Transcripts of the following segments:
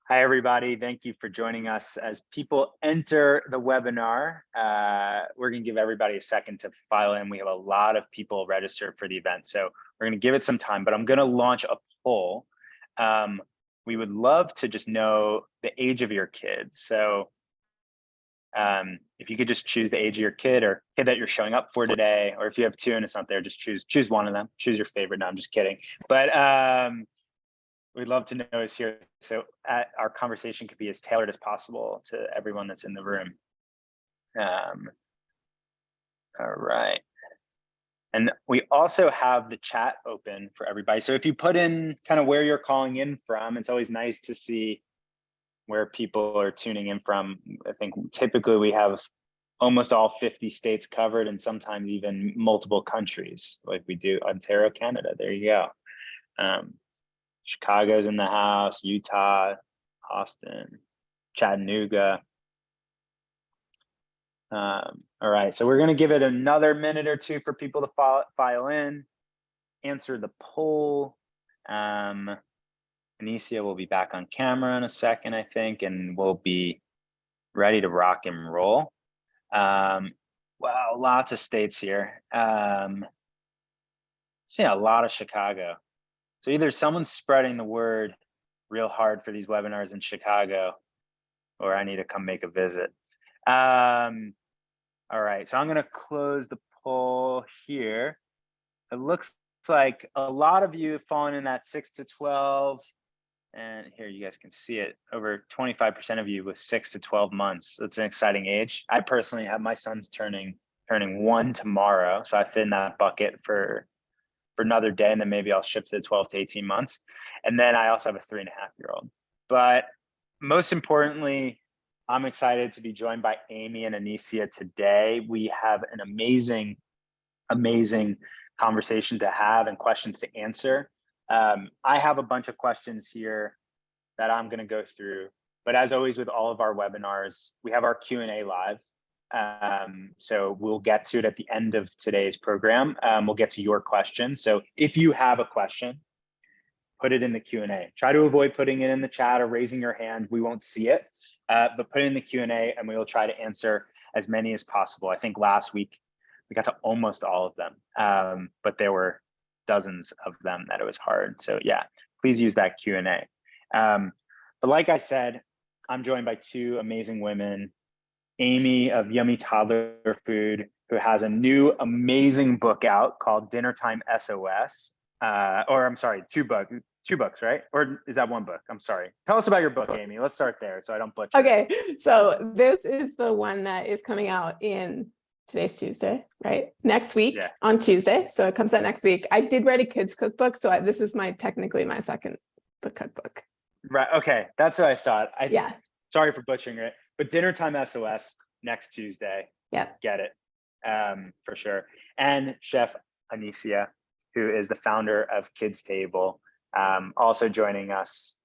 Hi, everybody. Thank you for joining us. As people enter the webinar, we're going to give everybody a second to file in. We have a lot of people registered for the event, so we're going to give it some time, but I'm going to launch a poll. We would love to just know the age of your kids. So if you could just choose the age of your kid or kid that you're showing up for today, or if you have two and it's not there, just choose one of them. Choose your favorite. No, I'm just kidding. But we'd love to know is here. So our conversation could be as tailored as possible to everyone that's in the room. All right. And we also have the chat open for everybody. So if you put in kind of where you're calling in from, it's always nice to see where people are tuning in from. I think typically we have almost all 50 states covered and sometimes even multiple countries like we do. Ontario, Canada, there you go. Chicago's in the house, Utah, Austin, Chattanooga. All right, so we're going to give it another minute or two for people to file in, answer the poll. Anicia will be back on camera in a second, I think, and we'll be ready to rock and roll. Wow, lots of states here. Seeing a lot of Chicago. So either someone's spreading the word real hard for these webinars in Chicago, or I need to come make a visit. All right, so I'm gonna close the poll here. It looks like a lot of you have fallen in that 6 to 12. And here you guys can see it, over 25% of you with 6 to 12 months. That's an exciting age. I personally have my son's turning 1 tomorrow. So I fit in that bucket for another day, and then maybe I'll shift to 12 to 18 months. And then I also have a 3.5-year-old. But most importantly, I'm excited to be joined by Amy and Anicia today. We have an amazing, amazing conversation to have and questions to answer. I have a bunch of questions here that I'm going to go through. But as always with all of our webinars, we have our Q&A live. So we'll get to it at the end of today's program. We'll get to your questions. So if you have a question, put it in the Q&A. Try to avoid putting it in the chat or raising your hand. We won't see it, but put it in the Q&A and we will try to answer as many as possible. I think last week we got to almost all of them, but there were dozens of them that it was hard. So yeah, please use that Q&A. But like I said, I'm joined by two amazing women. Amy of Yummy Toddler Food, who has a new amazing book out called Dinnertime SOS. Or I'm sorry, two books, right? Or is that one book? I'm sorry. Tell us about your book, Amy. Let's start there so I don't butcher. Okay, so this is the one that is coming out today's Tuesday, right? Next week on Tuesday. So it comes out next week. I did write a kids cookbook. So this is technically my second cookbook. Right. Okay. That's what I thought. Yeah. Sorry for butchering it, but Dinnertime SOS next Tuesday. Yeah. Get it. For sure. And Chef Anicia, who is the founder of Kids Table, also joining us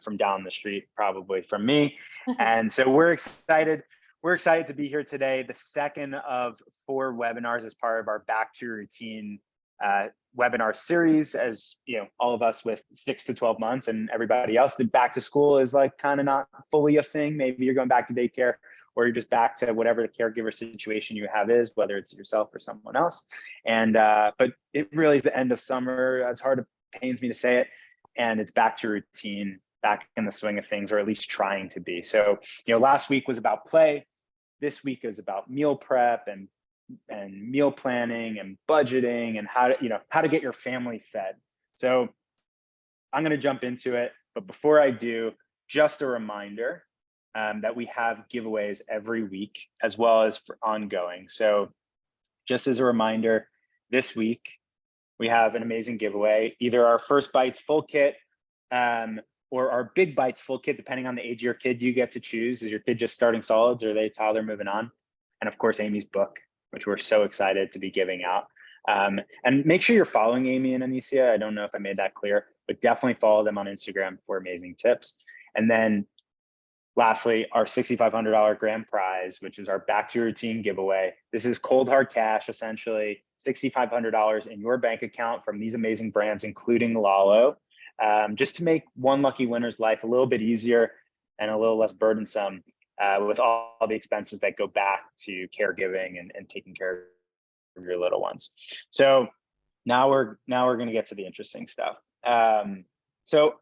from down the street, probably from me. And so we're excited. We're excited to be here today, the second of 4 webinars as part of our Back to Routine webinar series. As you know, all of us with 6 to 12 months and everybody else, the back to school is like kind of not fully a thing. Maybe you're going back to daycare, or you're just back to whatever the caregiver situation you have is, whether it's yourself or someone else. And but it really is the end of summer. As hard it pains me to say it, and it's back to routine, back in the swing of things, or at least trying to be. So, you know, last week was about play. This week is about meal prep and meal planning and budgeting and how to get your family fed. So I'm going to jump into it. But before I do, just a reminder that we have giveaways every week as well as for ongoing. So just as a reminder, this week we have an amazing giveaway, either our First Bites full kit or our Big Bites full kit, depending on the age of your kid. You get to choose. Is your kid just starting solids, or are they toddler moving on? And of course, Amy's book, which we're so excited to be giving out. And make sure you're following Amy and Anicia. I don't know if I made that clear, but definitely follow them on Instagram for amazing tips. And then lastly, our $6,500 grand prize, which is our Back to Routine giveaway. This is cold hard cash, essentially $6,500 in your bank account from these amazing brands, including Lalo, just to make one lucky winner's life a little bit easier. and a little less burdensome with all the expenses that go back to caregiving and taking care of your little ones. So now we're going to get to the interesting stuff. So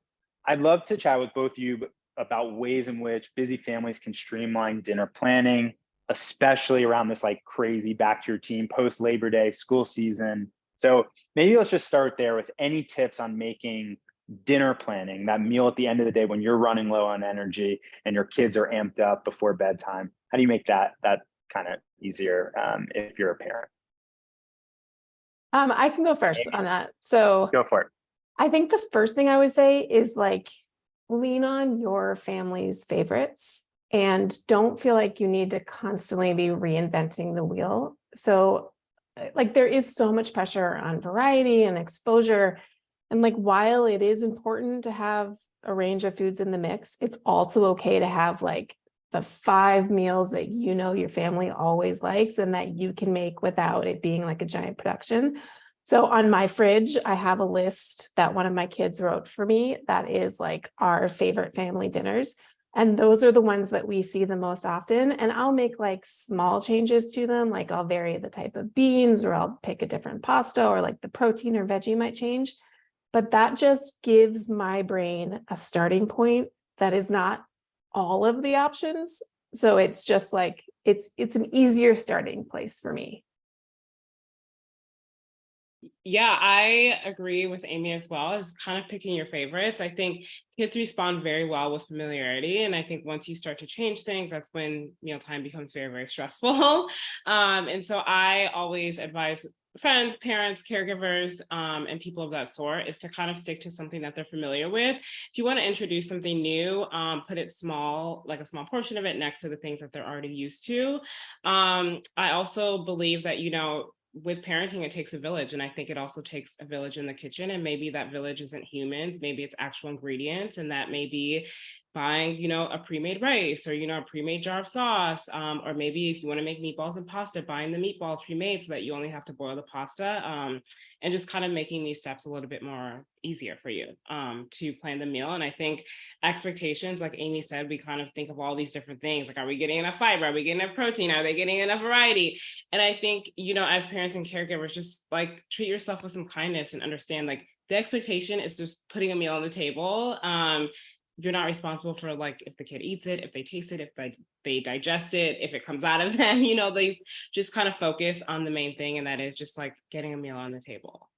I'd love to chat with both of you about ways in which busy families can streamline dinner planning, especially around this like crazy back to your team post Labor Day school season. So maybe let's just start there with any tips on making dinner planning, that meal at the end of the day when you're running low on energy and your kids are amped up before bedtime. How do you make that kind of easier if you're a parent? I can go first on that. So go for it. I think the first thing I would say is like lean on your family's favorites and don't feel like you need to constantly be reinventing the wheel. So like there is so much pressure on variety and exposure. And like while it is important to have a range of foods in the mix, it's also okay to have like the 5 meals that you know your family always likes and that you can make without it being like a giant production. So on my fridge, I have a list that one of my kids wrote for me that is like our favorite family dinners. And those are the ones that we see the most often. And I'll make like small changes to them. Like I'll vary the type of beans, or I'll pick a different pasta, or like the protein or veggie might change. But that just gives my brain a starting point that is not all of the options. So it's just like, it's an easier starting place for me. Yeah, I agree with Amy as well, as kind of picking your favorites. I think kids respond very well with familiarity. And I think once you start to change things, that's when mealtime becomes very, very stressful. And so I always advise friends, parents, caregivers, and people of that sort is to kind of stick to something that they're familiar with. If you want to introduce something new, put it small, like a small portion of it next to the things that they're already used to. I also believe that, with parenting, it takes a village. And I think it also takes a village in the kitchen. And maybe that village isn't humans, maybe it's actual ingredients. And that may be buying, a pre-made rice, or, a pre-made jar of sauce. Or maybe if you want to make meatballs and pasta, buying the meatballs pre-made so that you only have to boil the pasta. And just kind of making these steps a little bit more easier for you to plan the meal. And I think expectations, like Amy said, we kind of think of all these different things. Like, are we getting enough fiber? Are we getting enough protein? Are they getting enough variety? And I think, as parents and caregivers, just like treat yourself with some kindness and understand like the expectation is just putting a meal on the table. You're not responsible for like if the kid eats it, if they taste it, if they digest it, if it comes out of them, they just kind of focus on the main thing, and that is just like getting a meal on the table.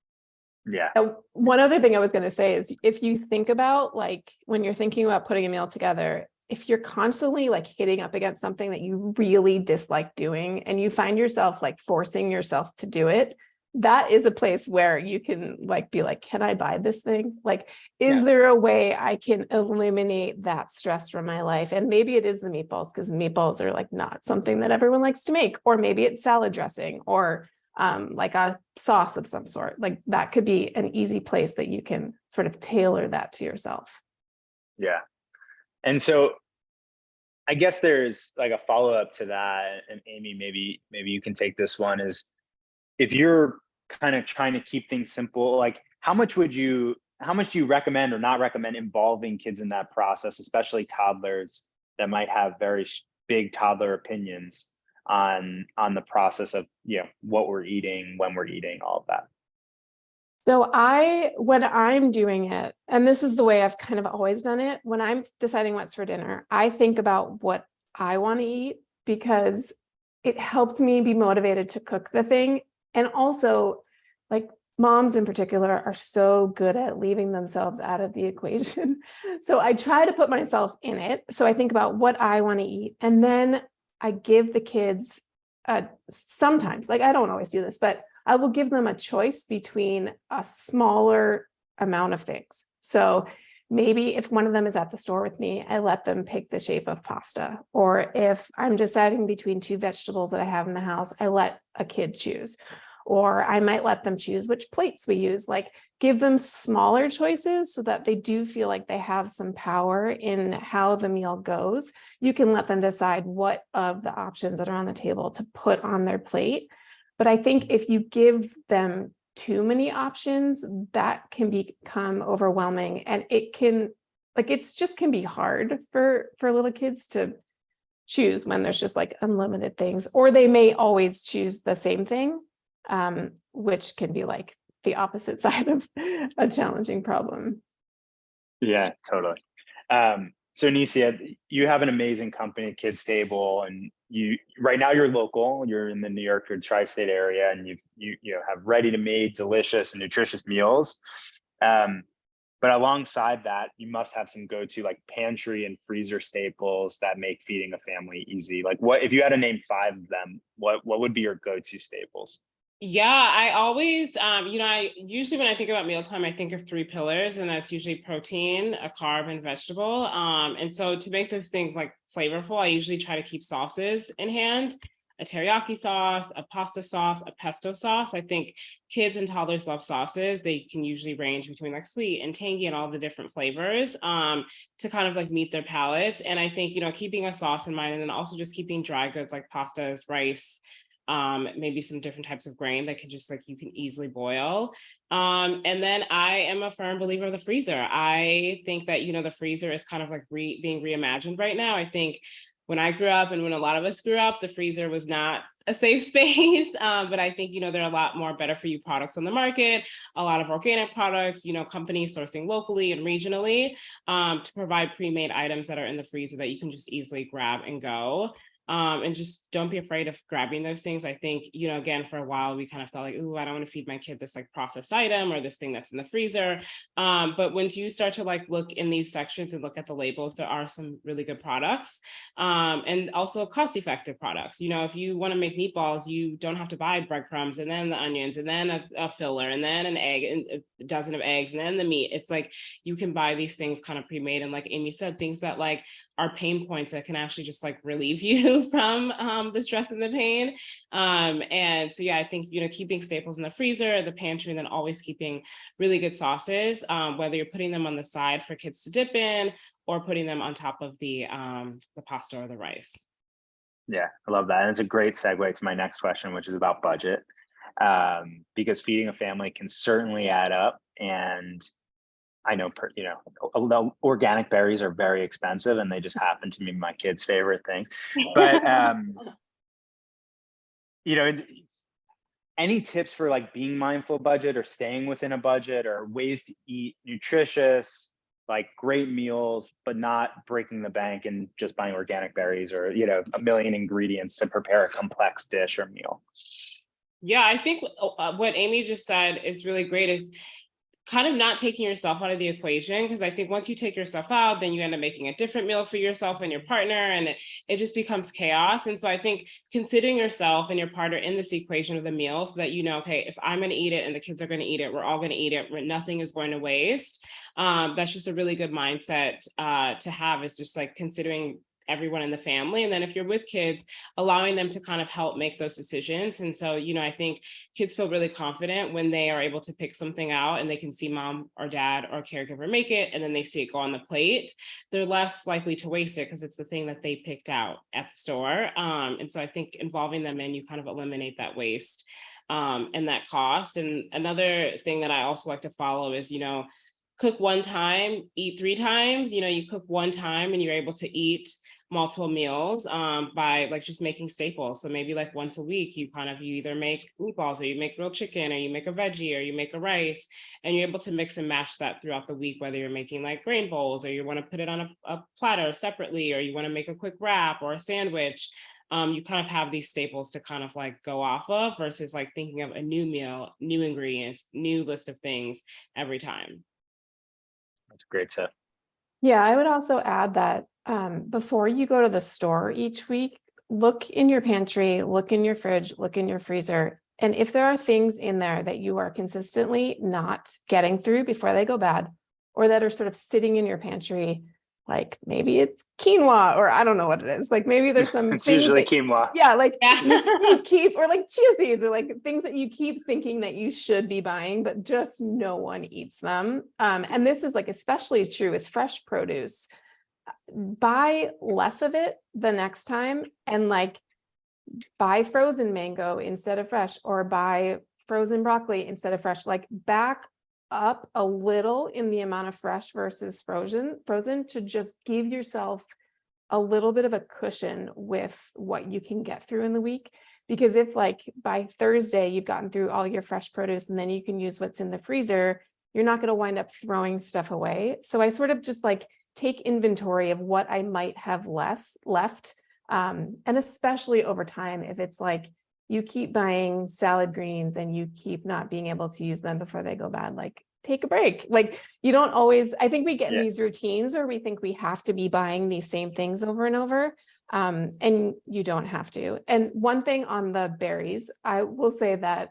Yeah. One other thing I was going to say is if you think about like when you're thinking about putting a meal together, if you're constantly like hitting up against something that you really dislike doing and you find yourself like forcing yourself to do it, that is a place where you can like be like, can I buy this thing? Like, is there a way I can eliminate that stress from my life? And maybe it is the meatballs, because meatballs are like not something that everyone likes to make, or maybe it's salad dressing, or like a sauce of some sort. Like that could be an easy place that you can sort of tailor that to yourself. Yeah. And so I guess there's like a follow-up to that, and Amy, maybe you can take this one, is if you're kind of trying to keep things simple, like how much do you recommend or not recommend involving kids in that process, especially toddlers that might have very big toddler opinions on the process of, what we're eating, when we're eating, all of that? So when I'm doing it, and this is the way I've kind of always done it, when I'm deciding what's for dinner, I think about what I want to eat, because it helps me be motivated to cook the thing. And also, like moms in particular are so good at leaving themselves out of the equation. So I try to put myself in it. So I think about what I want to eat. And then I give the kids sometimes, like I don't always do this, but I will give them a choice between a smaller amount of things. So maybe if one of them is at the store with me, I let them pick the shape of pasta. Or if I'm deciding between 2 vegetables that I have in the house, I let a kid choose. Or I might let them choose which plates we use, like give them smaller choices so that they do feel like they have some power in how the meal goes. You can let them decide what of the options that are on the table to put on their plate. But I think if you give them too many options, that can become overwhelming, and it can like it's just can be hard for little kids to choose when there's just like unlimited things, or they may always choose the same thing, which can be like the opposite side of a challenging problem. Yeah, totally. So Anicia, you have an amazing company, Kids Table, and right now you're local. You're in the New York or tri-state area, and you have ready-to-made, delicious, and nutritious meals. But alongside that, you must have some go-to like pantry and freezer staples that make feeding a family easy. Like, what if you had to name 5 of them? What would be your go-to staples? Yeah, I always, I usually when I think about mealtime, I think of 3 pillars, and that's usually protein, a carb, and vegetable. And so to make those things like flavorful, I usually try to keep sauces in hand, a teriyaki sauce, a pasta sauce, a pesto sauce. I think kids and toddlers love sauces. They can usually range between like sweet and tangy and all the different flavors to kind of like meet their palates. And I think, keeping a sauce in mind, and then also just keeping dry goods like pastas, rice, maybe some different types of grain that can just like you can easily boil. And then I am a firm believer of the freezer. I think that, the freezer is kind of like being reimagined right now. I think when I grew up and when a lot of us grew up, the freezer was not a safe space. But I think, there are a lot more better for you products on the market, a lot of organic products, companies sourcing locally and regionally to provide pre-made items that are in the freezer that you can just easily grab and go. And just don't be afraid of grabbing those things. I think, again, for a while, we kind of felt like, ooh, I don't want to feed my kid this like processed item or this thing that's in the freezer. But once you start to like look in these sections and look at the labels, there are some really good products and also cost-effective products. If you want to make meatballs, you don't have to buy breadcrumbs and then the onions and then a filler and then an egg and a dozen of eggs and then the meat. It's like you can buy these things kind of pre-made. And like Amy said, things that like are pain points that can actually just like relieve you from the stress and the pain. And so, yeah, I think, keeping staples in the freezer, the pantry, and then always keeping really good sauces, whether you're putting them on the side for kids to dip in or putting them on top of the pasta or the rice. Yeah, I love that. And it's a great segue to my next question, which is about budget, because feeding a family can certainly add up. And I know, organic berries are very expensive and they just happen to be my kids' favorite thing. But, any tips for like being mindful budget or staying within a budget or ways to eat nutritious, like great meals, but not breaking the bank and just buying organic berries or, a million ingredients to prepare a complex dish or meal? Yeah, I think what Amy just said is really great is kind of not taking yourself out of the equation, because I think once you take yourself out, then you end up making a different meal for yourself and your partner, and it just becomes chaos. And so I think considering yourself and your partner in this equation of the meal so that okay, if I'm going to eat it and the kids are going to eat it, we're all going to eat it, nothing is going to waste. That's just a really good mindset to have, is just like considering everyone in the family. And then if you're with kids, allowing them to kind of help make those decisions. And so, I think kids feel really confident when they are able to pick something out and they can see mom or dad or caregiver make it, and then they see it go on the plate. They're less likely to waste it because it's the thing that they picked out at the store. And so I think involving them in, you kind of eliminate that waste and that cost. And another thing that I also like to follow is, cook one time, eat 3 times. You cook one time and you're able to eat multiple meals by like just making staples. So maybe like once a week, you either make meatballs or you make grilled chicken or you make a veggie or you make a rice, and you're able to mix and match that throughout the week, whether you're making like grain bowls or you want to put it on a platter separately, or you want to make a quick wrap or a sandwich. You kind of have these staples to kind of like go off of versus like thinking of a new meal, new ingredients, new list of things every time. That's a great tip. Yeah, I would also add that before you go to the store each week, look in your pantry, look in your fridge, look in your freezer. And if there are things in there that you are consistently not getting through before they go bad, or that are sort of sitting in your pantry, like maybe it's quinoa, or I don't know what it is. Like maybe there's some it's usually quinoa. Yeah, like you keep, or like chia seeds, or like things that you keep thinking that you should be buying, but just no one eats them. And this is like especially true with fresh produce. Buy less of it the next time, and like buy frozen mango instead of fresh, or buy frozen broccoli instead of fresh. Like back up a little in the amount of fresh versus frozen to just give yourself a little bit of a cushion with what you can get through in the week. Because if like by Thursday you've gotten through all your fresh produce and then you can use what's in the freezer, you're not going to wind up throwing stuff away. So I sort of just like take inventory of what I might have left. And especially over time, if it's like you keep buying salad greens and you keep not being able to use them before they go bad, like take a break. Like you don't always, I think we get in these routines where we think we have to be buying these same things over and over. And you don't have to. And one thing on the berries, I will say that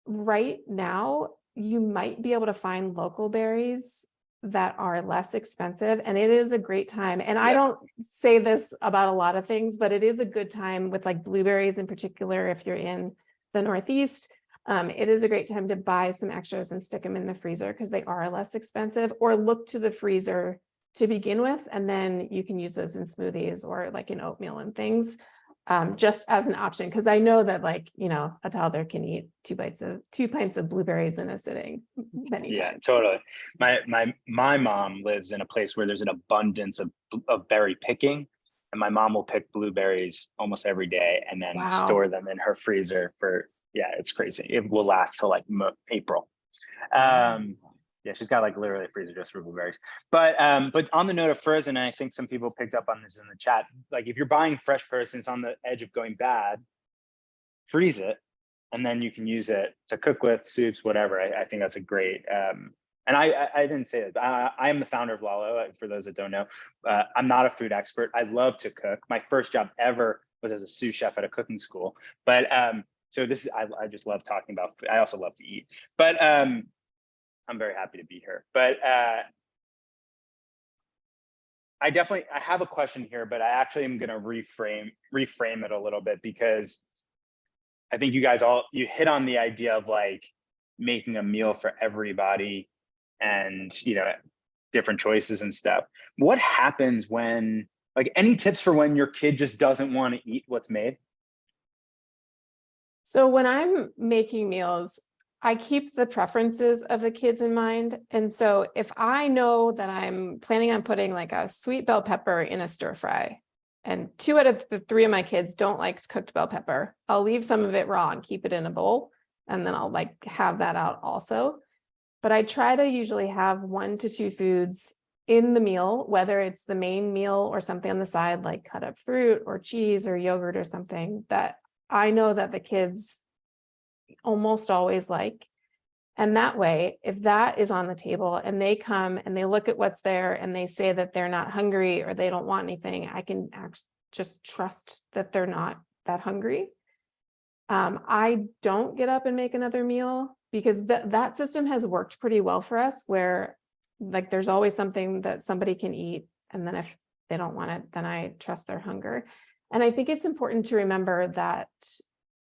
right now you might be able to find local berries that are less expensive, and it is a great time. And I don't say this about a lot of things, but it is a good time with like blueberries in particular. If you're in the Northeast, it is a great time to buy some extras and stick them in the freezer because they are less expensive, or look to the freezer to begin with. And then you can use those in smoothies or like in oatmeal and things, just as an option. Cause I know that like, you know, a toddler can eat 2 pints of blueberries in a sitting many times. Yeah, totally. My mom lives in a place where there's an abundance of berry picking, and my mom will pick blueberries almost every day and then store them in her freezer for, it's crazy. It will last till like April. Yeah, she's got like literally a freezer just for blueberries. But on the note of frozen, I think some people picked up on this in the chat. Like if you're buying fresh produce on the edge of going bad, freeze it, and then you can use it to cook with soups, whatever. I think that's a great. And I didn't say it. I am the founder of Lalo. For those that don't know, I'm not a food expert. I love to cook. My first job ever was as a sous chef at a cooking school. But so this is I just love talking about food. I also love to eat. But I'm very happy to be here. But I have a question here, but I actually am going to reframe it a little bit, because I think you guys you hit on the idea of like making a meal for everybody and, you know, different choices and stuff. What happens when, like, any tips for when your kid just doesn't want to eat what's made? So when I'm making meals, I keep the preferences of the kids in mind. And so if I know that I'm planning on putting like a sweet bell pepper in a stir fry, and 2 out of the 3 of my kids don't like cooked bell pepper, I'll leave some of it raw and keep it in a bowl. And then I'll like have that out also. But I try to usually have 1 to 2 foods in the meal, whether it's the main meal or something on the side, like cut up fruit or cheese or yogurt or something that I know that the kids almost always like. And that way, if that is on the table and they come and they look at what's there and they say that they're not hungry or they don't want anything, I can just trust that they're not that hungry. I don't get up and make another meal, because that system has worked pretty well for us, where like there's always something that somebody can eat. And then if they don't want it, then I trust their hunger. And I think it's important to remember that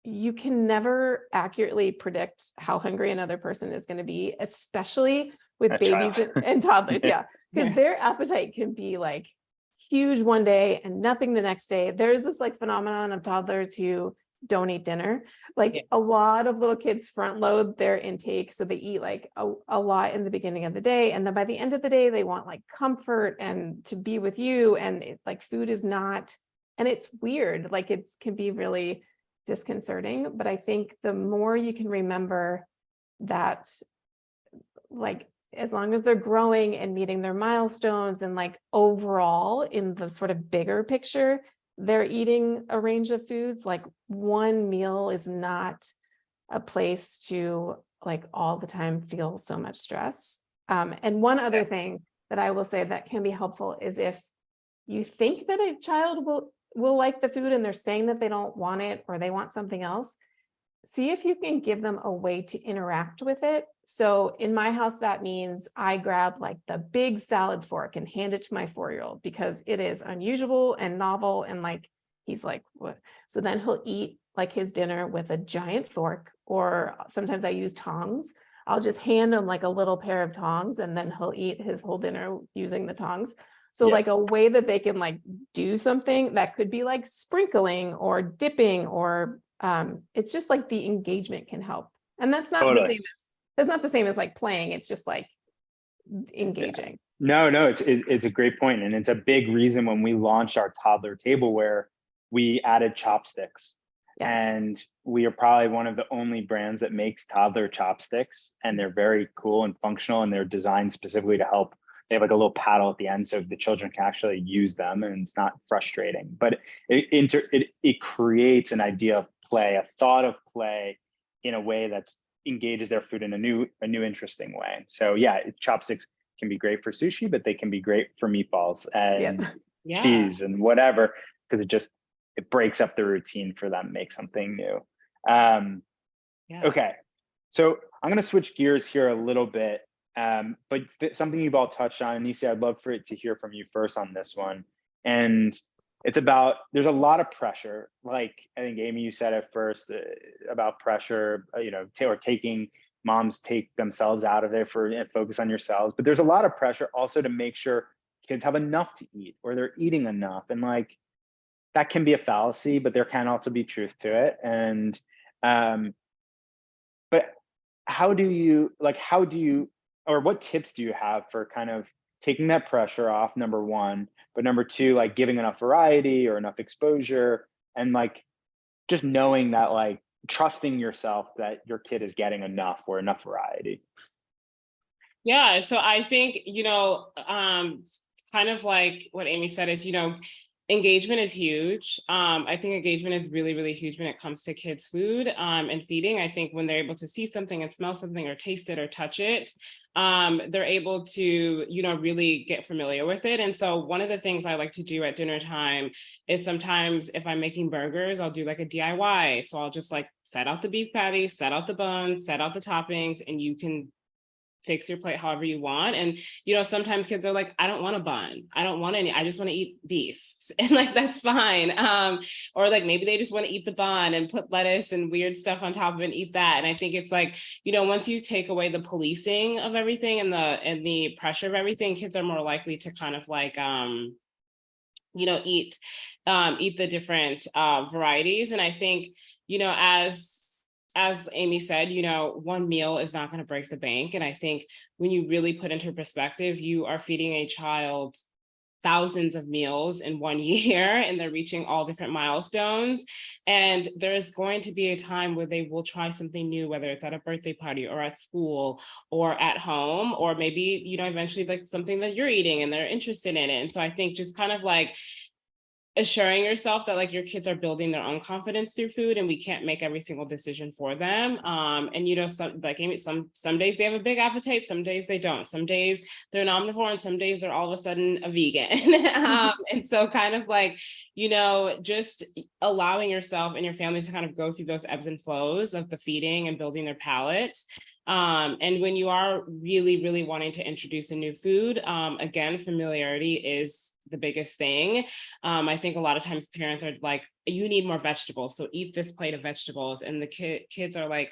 you can never accurately predict how hungry another person is going to be, especially with babies and toddlers. Yeah, because their appetite can be like huge one day and nothing the next day. There's this like phenomenon of toddlers who don't eat dinner. Like a lot of little kids front load their intake. So they eat like a lot in the beginning of the day. And then by the end of the day, they want like comfort and to be with you. And like food is not, and it's weird. Like it can be really disconcerting. But I think the more you can remember that, like, as long as they're growing and meeting their milestones and like overall in the sort of bigger picture, they're eating a range of foods. Like one meal is not a place to like all the time feel so much stress. And one other thing that I will say that can be helpful is if you think that a child will like the food and they're saying that they don't want it or they want something else, see if you can give them a way to interact with it. So in my house, that means I grab like the big salad fork and hand it to my 4-year-old because it is unusual and novel. And like, he's like, what? So then he'll eat like his dinner with a giant fork, or sometimes I use tongs. I'll just hand him like a little pair of tongs and then he'll eat his whole dinner using the tongs. So like a way that they can like do something that could be like sprinkling or dipping, or it's just like the engagement can help. And that's not the same. It's not the same as like playing. It's just like engaging. No, it's a great point. And it's a big reason when we launched our toddler tableware, we added chopsticks. Yes. And we are probably one of the only brands that makes toddler chopsticks. And they're very cool and functional, and they're designed specifically to help. They have like a little paddle at the end so the children can actually use them and it's not frustrating. But it creates an idea of play, a thought of play in a way that engages their food in a new interesting way. So yeah, chopsticks can be great for sushi, but they can be great for meatballs and cheese and whatever, because it breaks up the routine for them, make something new. Okay, so I'm going to switch gears here a little bit, but something you've all touched on, Anicia, I'd love for it to hear from you first on this one. And it's about, there's a lot of pressure. Like I think Amy, you said it first about pressure, or taking moms take themselves out of it and focus on yourselves. But there's a lot of pressure also to make sure kids have enough to eat or they're eating enough. And like, that can be a fallacy, but there can also be truth to it. And, but or what tips do you have for kind of taking that pressure off, number one, but number two, like giving enough variety or enough exposure, and like, just knowing that, like, trusting yourself that your kid is getting enough or enough variety? Yeah, so I think, kind of like what Amy said is, engagement is huge. I think engagement is really, really huge when it comes to kids' food and feeding. I think when they're able to see something and smell something or taste it or touch it, they're able to, really get familiar with it. And so one of the things I like to do at dinner time is sometimes if I'm making burgers, I'll do like a DIY. So I'll just like set out the beef patty, set out the buns, set out the toppings, and you can fix your plate however you want. And sometimes kids are like, I don't want a bun, I don't want any, I just want to eat beef, and like that's fine. Or like maybe they just want to eat the bun and put lettuce and weird stuff on top of it and eat that. And I think it's like, once you take away the policing of everything and the pressure of everything, kids are more likely to kind of like eat the different varieties. And I think as Amy said, one meal is not going to break the bank. And I think when you really put into perspective, you are feeding a child thousands of meals in 1 year, and they're reaching all different milestones. And there's going to be a time where they will try something new, whether it's at a birthday party or at school or at home, or maybe, eventually like something that you're eating and they're interested in it. And so I think just kind of like assuring yourself that like your kids are building their own confidence through food, and we can't make every single decision for them. And some, like Amy, some days they have a big appetite, some days they don't. Some days they're an omnivore, and some days they're all of a sudden a vegan. And so kind of like, just allowing yourself and your family to kind of go through those ebbs and flows of the feeding and building their palate. And when you are really, really wanting to introduce a new food, again, familiarity is the biggest thing. I think a lot of times parents are like, you need more vegetables, so eat this plate of vegetables. And the kids are like,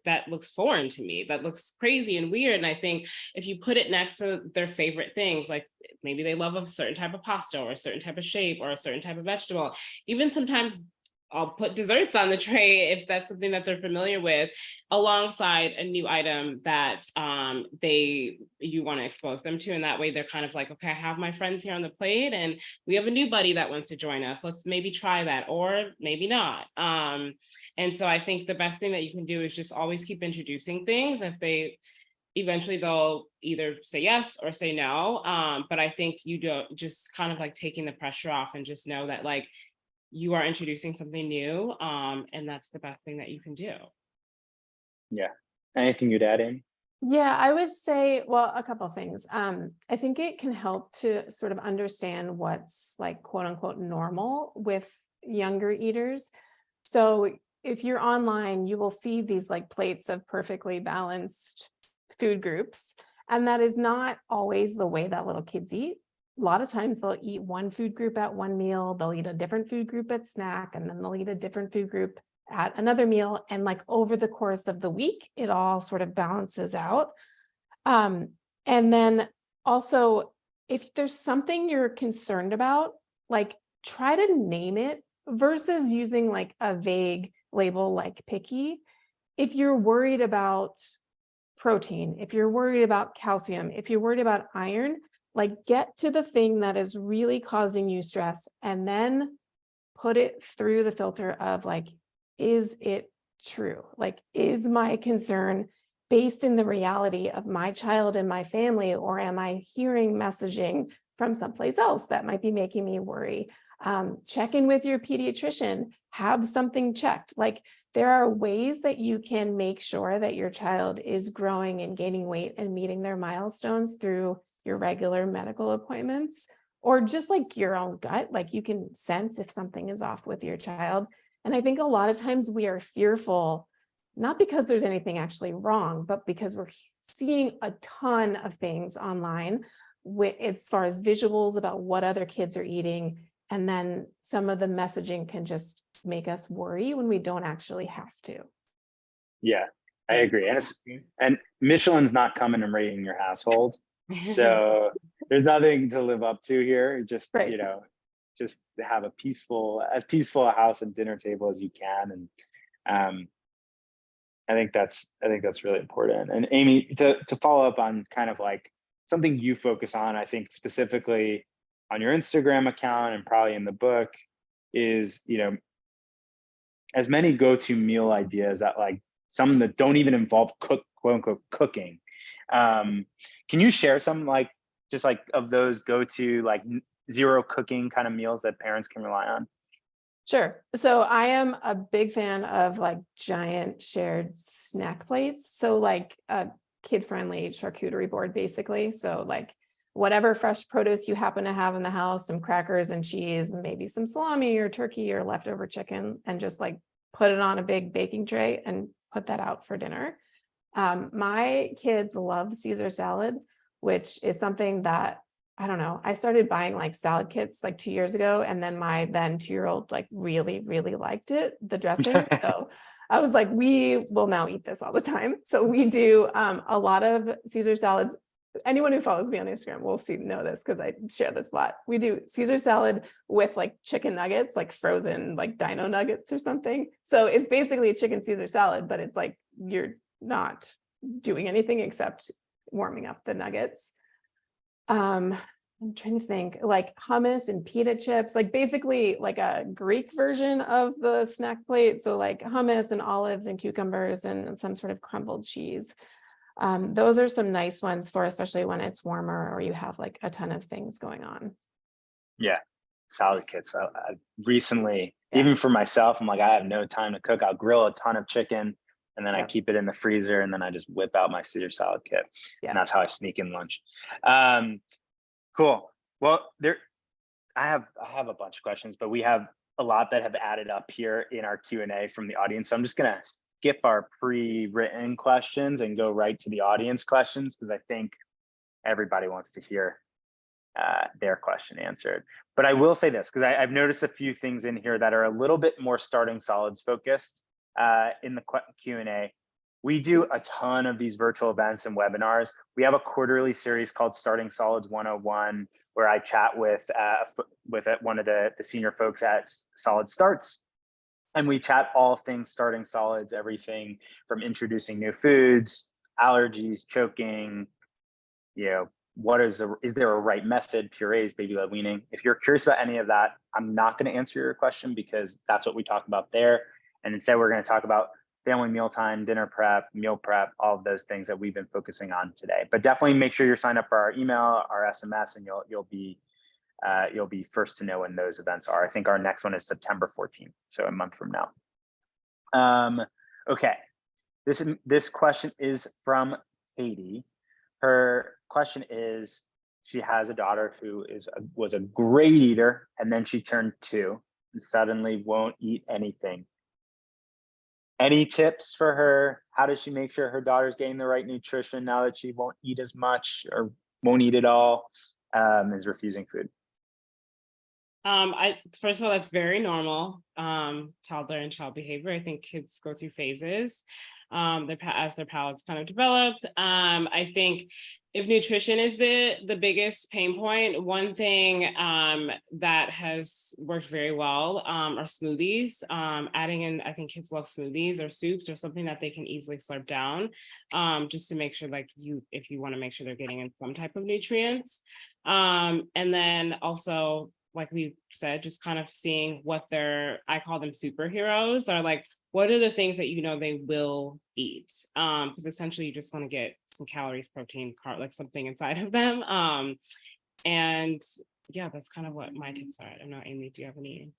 that looks foreign to me. That looks crazy and weird. And I think if you put it next to their favorite things, like maybe they love a certain type of pasta or a certain type of shape or a certain type of vegetable, even sometimes I'll put desserts on the tray if that's something that they're familiar with, alongside a new item that you want to expose them to. And that way they're kind of like, okay, I have my friends here on the plate and we have a new buddy that wants to join us. Let's maybe try that, or maybe not. And so I think the best thing that you can do is just always keep introducing things. If they eventually they'll either say yes or say no. But I think you don't, just kind of like taking the pressure off and just know that like, you are introducing something new, and that's the best thing that you can do. Yeah. Anything you'd add in? Yeah, I would say, well, a couple of things. I think it can help to sort of understand what's like quote unquote normal with younger eaters. So if you're online, you will see these like plates of perfectly balanced food groups, and that is not always the way that little kids eat. A lot of times they'll eat one food group at one meal, they'll eat a different food group at snack, and then they'll eat a different food group at another meal. And like over the course of the week, it all sort of balances out. And then also, if there's something you're concerned about, like try to name it versus using like a vague label like picky. If you're worried about protein, if you're worried about calcium, if you're worried about iron, like get to the thing that is really causing you stress and then put it through the filter of like, is it true? Like, is my concern based in the reality of my child and my family, or am I hearing messaging from someplace else that might be making me worry? Check in with your pediatrician, have something checked. Like, there are ways that you can make sure that your child is growing and gaining weight and meeting their milestones through your regular medical appointments, or just like your own gut. Like, you can sense if something is off with your child. And I think a lot of times we are fearful, not because there's anything actually wrong, but because we're seeing a ton of things online as far as visuals about what other kids are eating. And then some of the messaging can just make us worry when we don't actually have to. Yeah, I agree. And Michelin's not coming and rating your household. So there's nothing to live up to here. Just, right. You know, just have as peaceful a house and dinner table as you can. And I think that's really important. And Amy, to follow up on kind of like something you focus on, I think specifically on your Instagram account and probably in the book, is, you know, as many go-to meal ideas that like some that don't even involve quote unquote cooking. Can you share some like just like of those go-to like zero cooking kind of meals that parents can rely on? Sure. So I am a big fan of like giant shared snack plates. So like a kid-friendly charcuterie board, basically. So like whatever fresh produce you happen to have in the house, some crackers and cheese, and maybe some salami or turkey or leftover chicken, and just like put it on a big baking tray and put that out for dinner. My kids love Caesar salad, which is something that, I don't know, I started buying like salad kits like 2 years ago, and then my then 2-year-old like really, really liked it, the dressing. So I was like, we will now eat this all the time. So we do a lot of Caesar salads. Anyone who follows me on Instagram will know this because I share this a lot. We do Caesar salad with like chicken nuggets, like frozen, like dino nuggets or something. So it's basically a chicken Caesar salad, but it's like you're not doing anything except warming up the nuggets. I'm trying to think, like hummus and pita chips, like basically like a Greek version of the snack plate. So like hummus and olives and cucumbers and some sort of crumbled cheese. Those are some nice ones for, especially when it's warmer or you have like a ton of things going on. Yeah, salad kits. I recently, even for myself, I'm like, I have no time to cook. I'll grill a ton of chicken and then I keep it in the freezer, and then I just whip out my Caesar salad kit. And that's how I sneak in lunch. Cool. Well, I have a bunch of questions, but we have a lot that have added up here in our Q&A from the audience. So I'm just gonna skip our pre-written questions and go right to the audience questions, because I think everybody wants to hear their question answered. But I will say this, because I've noticed a few things in here that are a little bit more starting solids focused in the Q&A. We do a ton of these virtual events and webinars. We have a quarterly series called Starting Solids 101, where I chat with one of the senior folks at Solid Starts. And we chat all things starting solids, everything from introducing new foods, allergies, choking, you know, is there a right method, purees, baby led weaning. If you're curious about any of that, I'm not going to answer your question because that's what we talk about there. And instead, we're going to talk about family mealtime, dinner prep, meal prep, all of those things that we've been focusing on today. But definitely make sure you're signed up for our email, our SMS, and you'll be first to know when those events are. I think our next one is September 14th, so a month from now. Okay, this question is from Katie. Her question is, she has a daughter who was a great eater, and then she turned 2 and suddenly won't eat anything. Any tips for her? How does she make sure her daughter's getting the right nutrition now that she won't eat as much or won't eat at all, is refusing food? First of all, that's very normal. Toddler and child behavior. I think kids go through phases as their palates kind of develop. I think if nutrition is the biggest pain point, one thing that has worked very well are smoothies. Adding in, I think kids love smoothies or soups or something that they can easily slurp down, just to make sure, like, if you want to make sure they're getting in some type of nutrients. And then also, like we said, just kind of seeing what I call them superheroes, are like, what are the things that they will eat? Because essentially you just want to get some calories, protein, like something inside of them. And yeah, that's kind of what my tips are. I don't know, Amy, do you have any?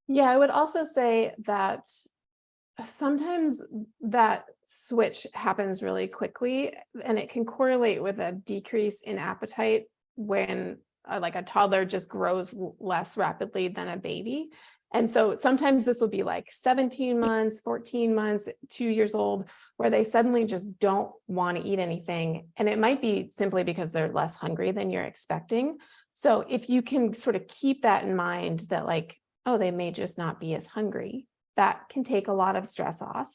Yeah, I would also say that sometimes that switch happens really quickly, and it can correlate with a decrease in appetite when like a toddler just grows less rapidly than a baby. And so sometimes this will be like 17 months, 14 months, 2 years old, where they suddenly just don't want to eat anything. And it might be simply because they're less hungry than you're expecting. So if you can sort of keep that in mind, that like, oh, they may just not be as hungry, that can take a lot of stress off.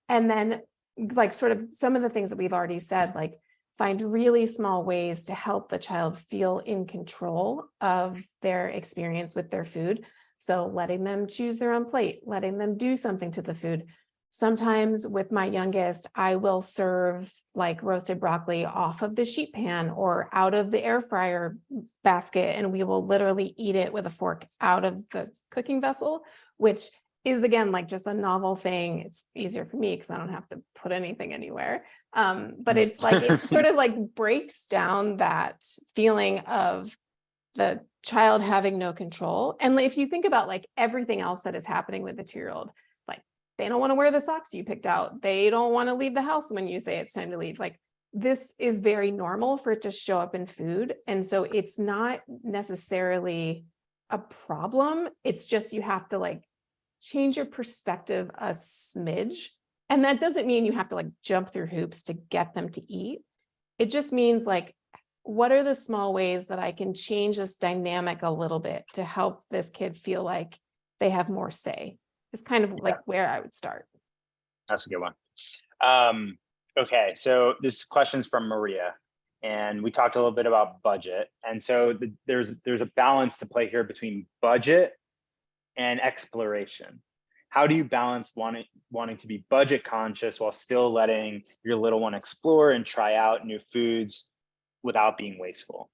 And then like sort of some of the things that we've already said, like find really small ways to help the child feel in control of their experience with their food. So letting them choose their own plate, letting them do something to the food. Sometimes with my youngest, I will serve like roasted broccoli off of the sheet pan or out of the air fryer basket, and we will literally eat it with a fork out of the cooking vessel, which is again like just a novel thing. It's easier for me because I don't have to put anything anywhere. But it's like it sort of like breaks down that feeling of the child having no control. And if you think about like everything else that is happening with the 2-year-old, like they don't want to wear the socks you picked out. They don't want to leave the house when you say it's time to leave. Like this is very normal for it to show up in food. And so it's not necessarily a problem. It's just you have to like change your perspective a smidge. And that doesn't mean you have to like jump through hoops to get them to eat. It just means like, what are the small ways that I can change this dynamic a little bit to help this kid feel like they have more say? Is kind of like where I would start. That's a good one. Okay, so this question's from Maria, and we talked a little bit about budget. And so there's a balance to play here between budget and exploration. How do you balance wanting to be budget conscious while still letting your little one explore and try out new foods without being wasteful?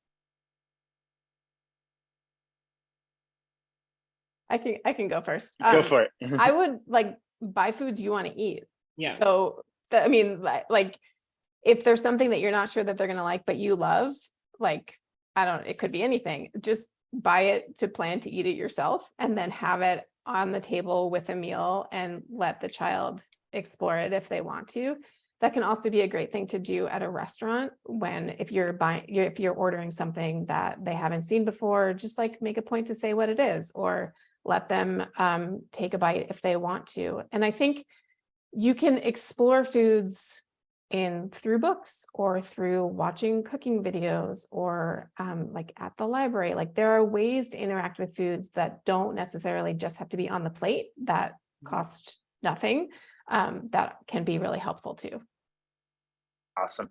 I can go first. Go for it. I would like buy foods you want to eat. Yeah. So I mean, like if there's something that you're not sure that they're going to like, but you love, like, it could be anything. Just buy it to plan to eat it yourself and then have it on the table with a meal and let the child explore it if they want to. That can also be a great thing to do at a restaurant if you're ordering something that they haven't seen before, just like make a point to say what it is, or let them take a bite if they want to. And I think you can explore foods through books or through watching cooking videos or like at the library. Like there are ways to interact with foods that don't necessarily just have to be on the plate that cost nothing. That can be really helpful too. Awesome.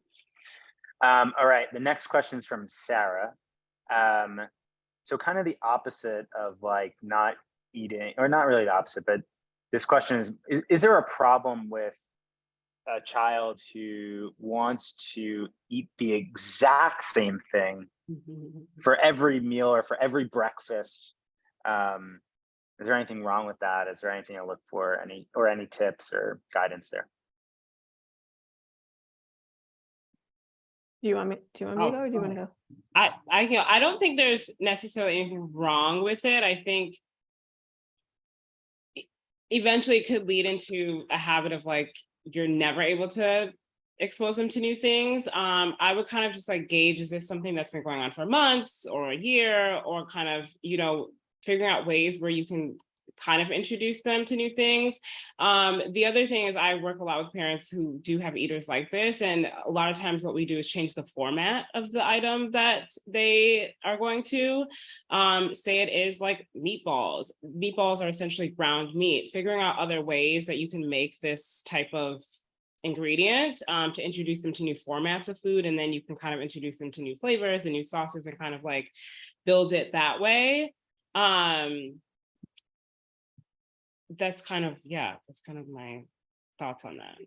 All right, the next question is from Sarah. So kind of the opposite of like not eating, or not really the opposite, but this question is there a problem with a child who wants to eat the exact same thing for every meal or for every breakfast? Is there anything wrong with that? Is there anything to look for? Any tips or guidance there? Do you want me to go, or do you want to go? I don't think there's necessarily anything wrong with it. I think eventually it could lead into a habit of like, you're never able to expose them to new things. I would kind of just like gauge, is this something that's been going on for months or a year, or kind of, figuring out ways where you can kind of introduce them to new things. The other thing is I work a lot with parents who do have eaters like this. And a lot of times what we do is change the format of the item that they are going to. Say it is like meatballs. Meatballs are essentially ground meat. Figuring out other ways that you can make this type of ingredient to introduce them to new formats of food, and then you can kind of introduce them to new flavors and new sauces and kind of like build it that way. That's kind of my thoughts on that.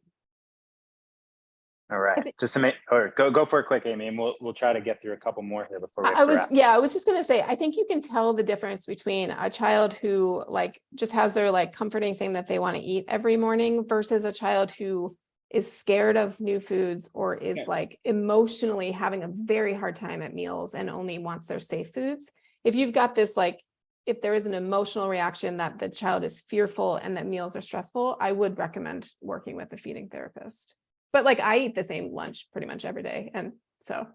All right, just to make, or go for it quick, Amy, and we'll try to get through a couple more here before we. I was just gonna say, I think you can tell the difference between a child who like just has their like comforting thing that they want to eat every morning versus a child who is scared of new foods or is like emotionally having a very hard time at meals and only wants their safe foods. If you've got this, like, if there is an emotional reaction that the child is fearful and that meals are stressful, I would recommend working with a feeding therapist. But like I eat the same lunch pretty much every day. And so.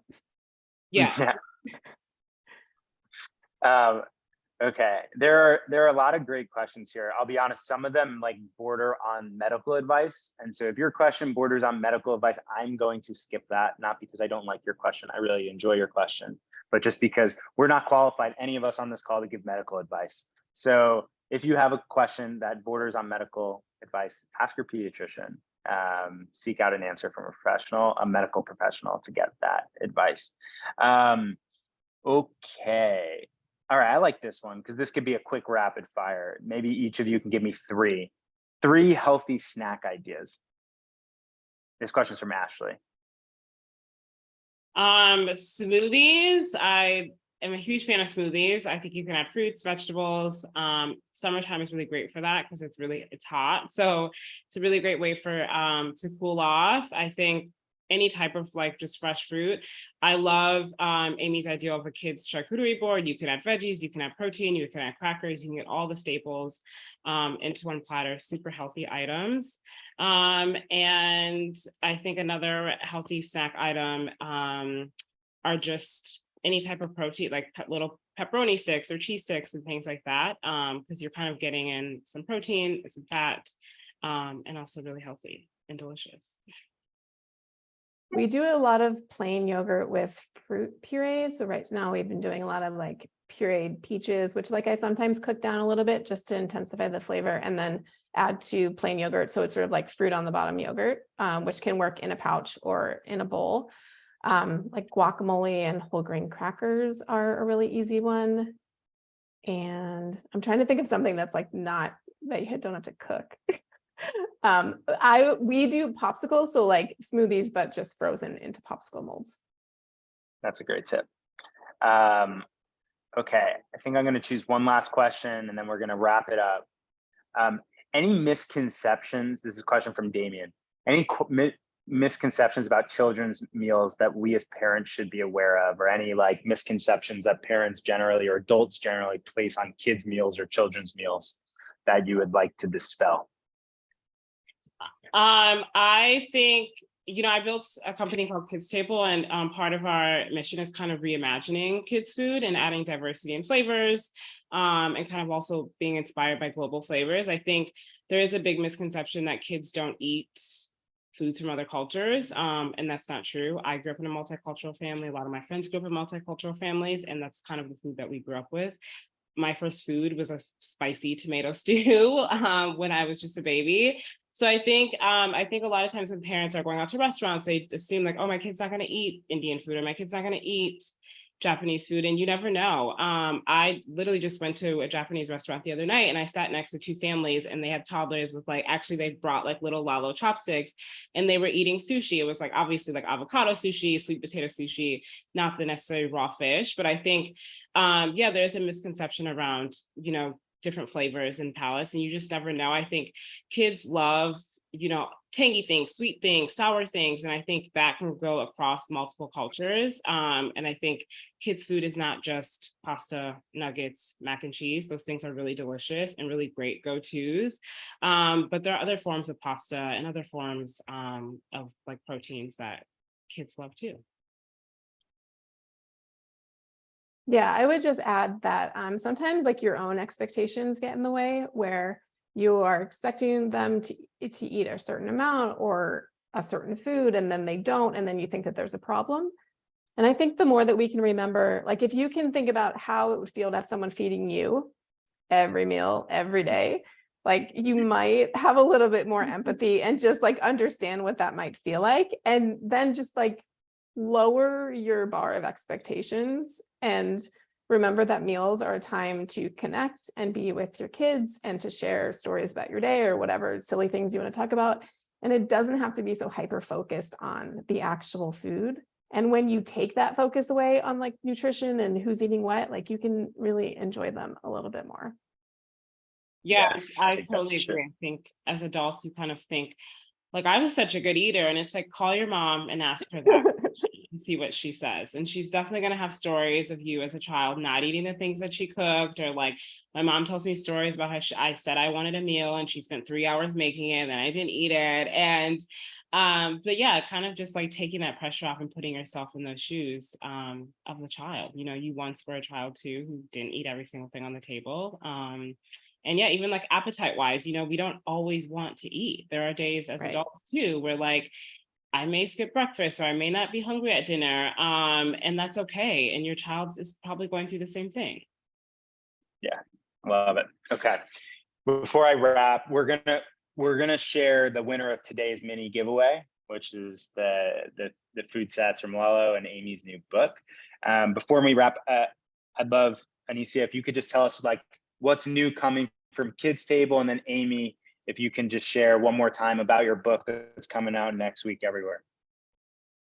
Yeah. Okay. There are a lot of great questions here. I'll be honest, some of them like border on medical advice. And so if your question borders on medical advice, I'm going to skip that, not because I don't like your question. I really enjoy your question, but just because we're not qualified, any of us on this call, to give medical advice. So if you have a question that borders on medical advice, ask your pediatrician. Seek out an answer from a medical professional to get that advice. Okay. All right, I like this one because this could be a quick rapid fire. Maybe each of you can give me three healthy snack ideas. This question's from Ashley. Smoothies. I am a huge fan of smoothies. I think you can add fruits, vegetables. Summertime is really great for that because it's hot. So it's a really great way for to cool off. I think any type of like just fresh fruit. I love Amy's idea of a kid's charcuterie board. You can add veggies, you can add protein, you can add crackers, you can get all the staples into one platter, super healthy items. And I think another healthy snack item are just any type of protein, like little pepperoni sticks or cheese sticks and things like that, because you're kind of getting in some protein, some fat, and also really healthy and delicious. We do a lot of plain yogurt with fruit purees. So right now we've been doing a lot of like pureed peaches, which like I sometimes cook down a little bit just to intensify the flavor and then add to plain yogurt. So it's sort of like fruit on the bottom yogurt, which can work in a pouch or in a bowl. Like guacamole and whole grain crackers are a really easy one. And I'm trying to think of something that's like not that you don't have to cook. We do popsicles, so like smoothies, but just frozen into popsicle molds. That's a great tip. Okay, I think I'm going to choose one last question and then we're going to wrap it up. Any misconceptions? This is a question from Damien. Any misconceptions about children's meals that we as parents should be aware of, or any like misconceptions that parents generally or adults generally place on kids' meals or children's meals that you would like to dispel? I think, I built a company called Kids Table, and part of our mission is kind of reimagining kids' food and adding diversity and flavors, and kind of also being inspired by global flavors. I think there is a big misconception that kids don't eat foods from other cultures, and that's not true. I grew up in a multicultural family. A lot of my friends grew up in multicultural families, and that's kind of the food that we grew up with. My first food was a spicy tomato stew when I was just a baby. So I think a lot of times when parents are going out to restaurants, they assume like, oh, my kid's not going to eat Indian food or my kid's not going to eat Japanese food. And you never know. I literally just went to a Japanese restaurant the other night and I sat next to two families and they had toddlers with they brought like little Lalo chopsticks and they were eating sushi. It was like obviously like avocado sushi, sweet potato sushi, not the necessary raw fish. But I think, there's a misconception around, different flavors and palates, and you just never know. I think kids love, tangy things, sweet things, sour things, and I think that can go across multiple cultures. And I think kids' food is not just pasta, nuggets, mac and cheese. Those things are really delicious and really great go-tos. But there are other forms of pasta and other forms of like proteins that kids love too. Yeah, I would just add that sometimes like your own expectations get in the way where you are expecting them to eat a certain amount or a certain food and then they don't, and then you think that there's a problem. And I think the more that we can remember, like if you can think about how it would feel to have someone feeding you every meal, every day, like you might have a little bit more empathy and just like understand what that might feel like. And then just like lower your bar of expectations and remember that meals are a time to connect and be with your kids and to share stories about your day or whatever silly things you want to talk about. And it doesn't have to be so hyper focused on the actual food. And when you take that focus away on like nutrition and who's eating what, like you can really enjoy them a little bit more. Yeah, I think totally that's true. agree. I think as adults, you kind of think, like, I was such a good eater, and it's like, call your mom and ask her that and see what she says. And she's definitely going to have stories of you as a child not eating the things that she cooked, or like my mom tells me stories about how I said I wanted a meal and she spent 3 hours making it and I didn't eat it. And but yeah, kind of just like taking that pressure off and putting yourself in those shoes of the child. You know, you once were a child too who didn't eat every single thing on the table. And yeah, even like appetite wise, you know, we don't always want to eat. There are days as Right. adults too, where like, I may skip breakfast or I may not be hungry at dinner. And that's okay. And your child is probably going through the same thing. Yeah, love it. Okay. Before I wrap, we're gonna share the winner of today's mini giveaway, which is the food sets from Lalo and Amy's new book. Before we wrap, I'd love, Anicia, if you could just tell us like what's new coming from Kids Table, and then Amy, if you can just share one more time about your book that's coming out next week everywhere.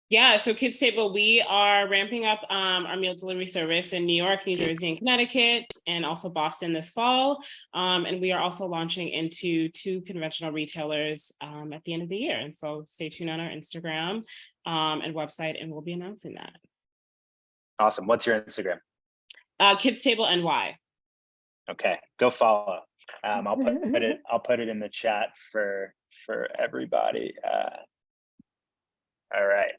Yeah, so Kids Table, we are ramping up our meal delivery service in New York, New Jersey, and Connecticut, and also Boston this fall. And we are also launching into 2 conventional retailers at the end of the year. And so stay tuned on our Instagram and website, and we'll be announcing that. Awesome. What's your Instagram? Kids Table NY. Okay, go follow. I'll put it in the chat for everybody. All right.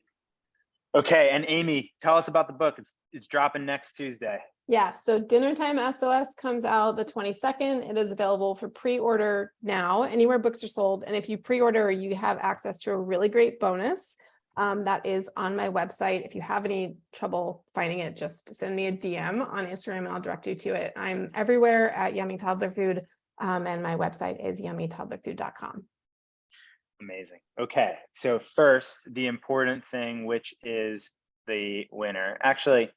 Okay, and Amy, tell us about the book. It's dropping next Tuesday. Yeah, so Dinner Time SOS comes out the 22nd. It is available for pre-order now, anywhere books are sold. And if you pre-order, you have access to a really great bonus that is on my website. If you have any trouble finding it, just send me a DM on Instagram and I'll direct you to it. I'm everywhere at Yummy Toddler Food, and my website is yummytoddlerfood.com. Amazing. Okay, so first, the important thing, which is the winner. Actually,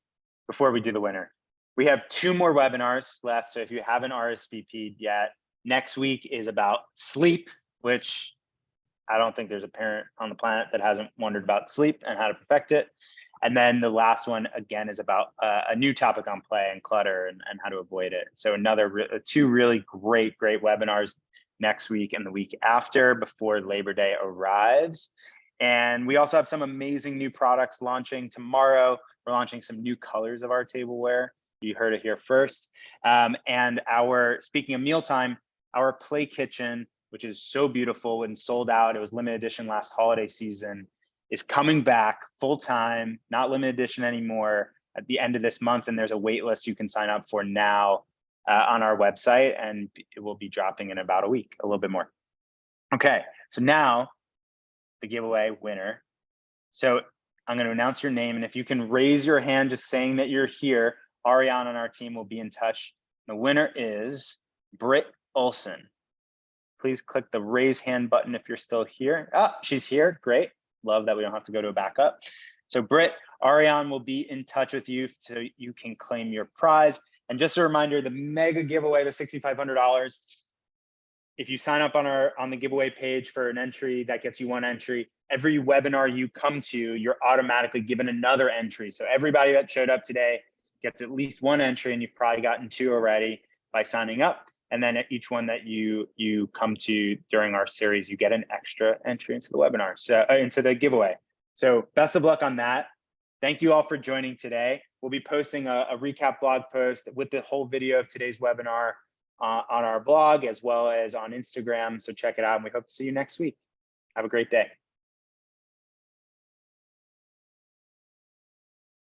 before we do the winner, we have 2 more webinars left. So if you haven't RSVP'd yet, next week is about sleep, which I don't think there's a parent on the planet that hasn't wondered about sleep and how to perfect it. And then the last one, again, is about a new topic on play and clutter and how to avoid it. So 2 really great webinars next week and the week after before Labor Day arrives. And we also have some amazing new products launching tomorrow. We're launching some new colors of our tableware. You heard it here first. And speaking of mealtime, our Play Kitchen, which is so beautiful and sold out, it was limited edition last holiday season, is coming back full time, not limited edition anymore, at the end of this month. And there's a wait list you can sign up for now on our website, and it will be dropping in about a week, a little bit more. Okay, so now the giveaway winner. So I'm going to announce your name, and if you can raise your hand just saying that you're here, Ariane on our team will be in touch. The winner is Britt Olson. Please click the raise hand button if you're still here. Oh, she's here. Great. Love that we don't have to go to a backup. So Britt, Ariane will be in touch with you so you can claim your prize. And just a reminder, the mega giveaway was $6,500. If you sign up on the giveaway page for an entry, that gets you 1 entry. Every webinar you come to, you're automatically given another entry. So everybody that showed up today gets at least 1 entry, and you've probably gotten 2 already by signing up. And then at each one that you come to during our series, you get an extra entry into the webinar, so into the giveaway. So best of luck on that. Thank you all for joining today. We'll be posting a recap blog post with the whole video of today's webinar on our blog as well as on Instagram. So check it out, and we hope to see you next week. Have a great day.